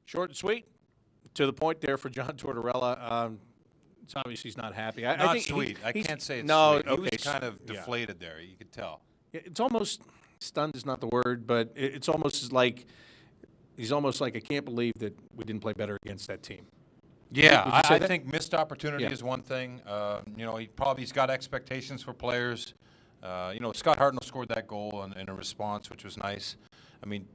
Short and sweet, to the point there for John Tortorella. It's obvious he's not happy. I Not think sweet. I can't say it's no, sweet. He okay, was kind of deflated there. You could tell. It's almost stunned is not the word, but it's almost like he's almost like I can't believe that we didn't play better against that team. Yeah, say I that? think missed opportunity is one thing. He's got expectations for players. Scott Hartnell scored that goal in a response, which was nice. I mean,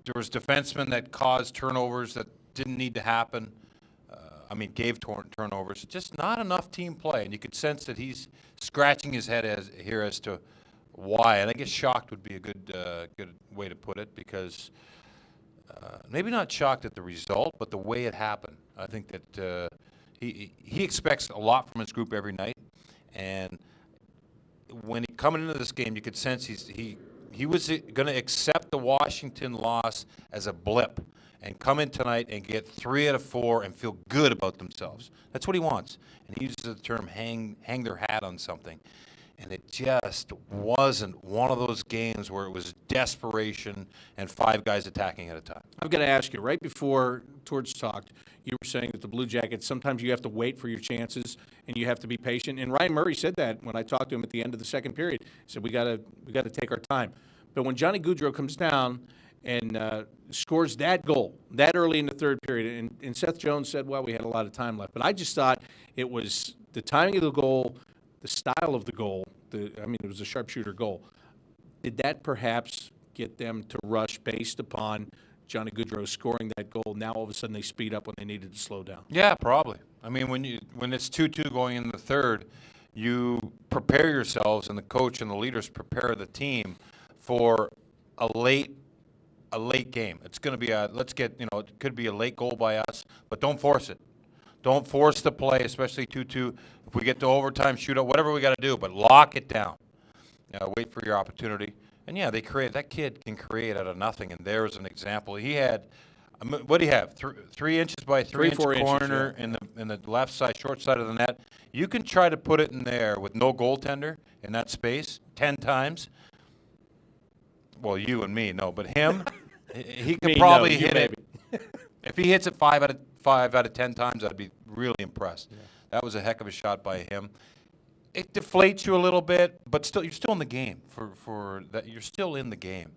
there was defensemen that caused turnovers that didn't need to happen. Gave turnovers. Just not enough team play, and you could sense that he's scratching his head as to why. And I guess shocked would be a good way to put it, because maybe not shocked at the result, but the way it happened. I think that he expects a lot from his group every night, and when coming into this game, you could sense he was going to accept the Washington loss as a blip and come in tonight and get 3 out of 4 and feel good about themselves. That's what he wants. And he uses the term hang their hat on something. And it just wasn't one of those games where it was desperation and 5 guys attacking at a time. I've got to ask you, right before Torch talked, you were saying that the Blue Jackets, sometimes you have to wait for your chances and you have to be patient. And Ryan Murray said that when I talked to him at the end of the second period. He said, we got to take our time. But when Johnny Gaudreau comes down and scores that goal that early in the third period, and Seth Jones said, well, we had a lot of time left. But I just thought it was the timing of the goal, the style of the goal. It was a sharpshooter goal. Did that perhaps get them to rush based upon Johnny Gaudreau scoring that goal? Now all of a sudden they speed up when they needed to slow down. Yeah, probably. I mean, when it's 2-2 going in the third, you prepare yourselves, and the coach and the leaders prepare the team for a late game. It's going to be it could be a late goal by us, but don't force it. Don't force the play, especially 2-2. If we get to overtime, shootout, whatever we got to do, but lock it down. Wait for your opportunity. And yeah, that kid can create out of nothing, and there's an example. He had, what do you have? 3 inches by 3 inch corner in the left side, short side of the net. You can try to put it in there with no goaltender in that space 10 times. Well, you and me, no, but him, he could probably hit it. If he hits it 5 out of 10 times, I'd be really impressed. Yeah. That was a heck of a shot by him. It deflates you a little bit, but still, you're still in the game. For that, you're still in the game,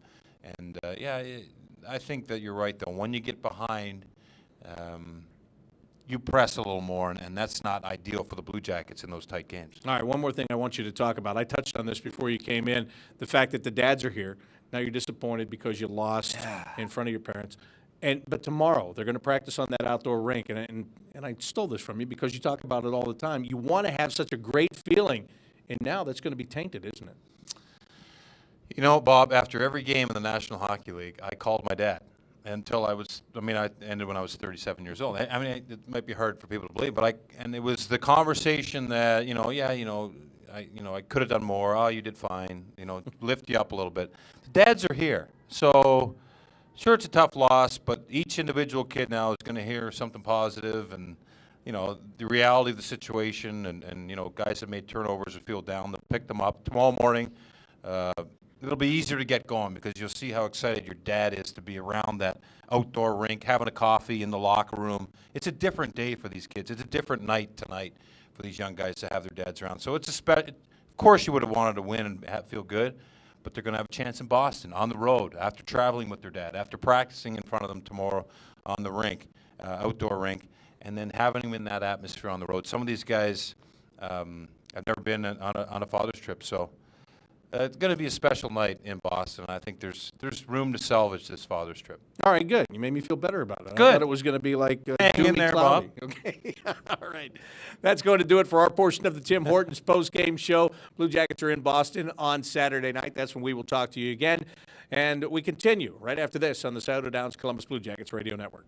and I think that you're right though. When you get behind, you press a little more, and that's not ideal for the Blue Jackets in those tight games. All right, one more thing I want you to talk about. I touched on this before you came in. The fact that the dads are here. Now you're disappointed because you lost in front of your parents. But tomorrow they're going to practice on that outdoor rink, and I stole this from you because you talk about it all the time. You want to have such a great feeling, and now that's going to be tainted, isn't it? You know, Bob, after every game in the National Hockey League, I called my dad until I ended when I was 37 years old. It might be hard for people to believe, but it was the conversation that, I could have done more. Oh, you did fine. Lift you up a little bit. The dads are here, so sure, it's a tough loss, but each individual kid now is going to hear something positive, and the reality of the situation, and guys that made turnovers and feel down, they'll pick them up tomorrow morning. It'll be easier to get going because you'll see how excited your dad is to be around that outdoor rink, having a coffee in the locker room. It's a different day for these kids. It's a different night tonight for these young guys to have their dads around. So it's of course you would have wanted to win and feel good, but they're going to have a chance in Boston on the road after traveling with their dad, after practicing in front of them tomorrow on the rink, outdoor rink, and then having them in that atmosphere on the road. Some of these guys have never been on a father's trip, so it's going to be a special night in Boston. I think there's room to salvage this father's trip. All right, good. You made me feel better about it. Good. I thought it was going to be like hang in there, cloudy. Bob. Okay. All right. That's going to do it for our portion of the Tim Hortons post-game show. Blue Jackets are in Boston on Saturday night. That's when we will talk to you again. And we continue right after this on the Southern Downs Columbus Blue Jackets Radio Network.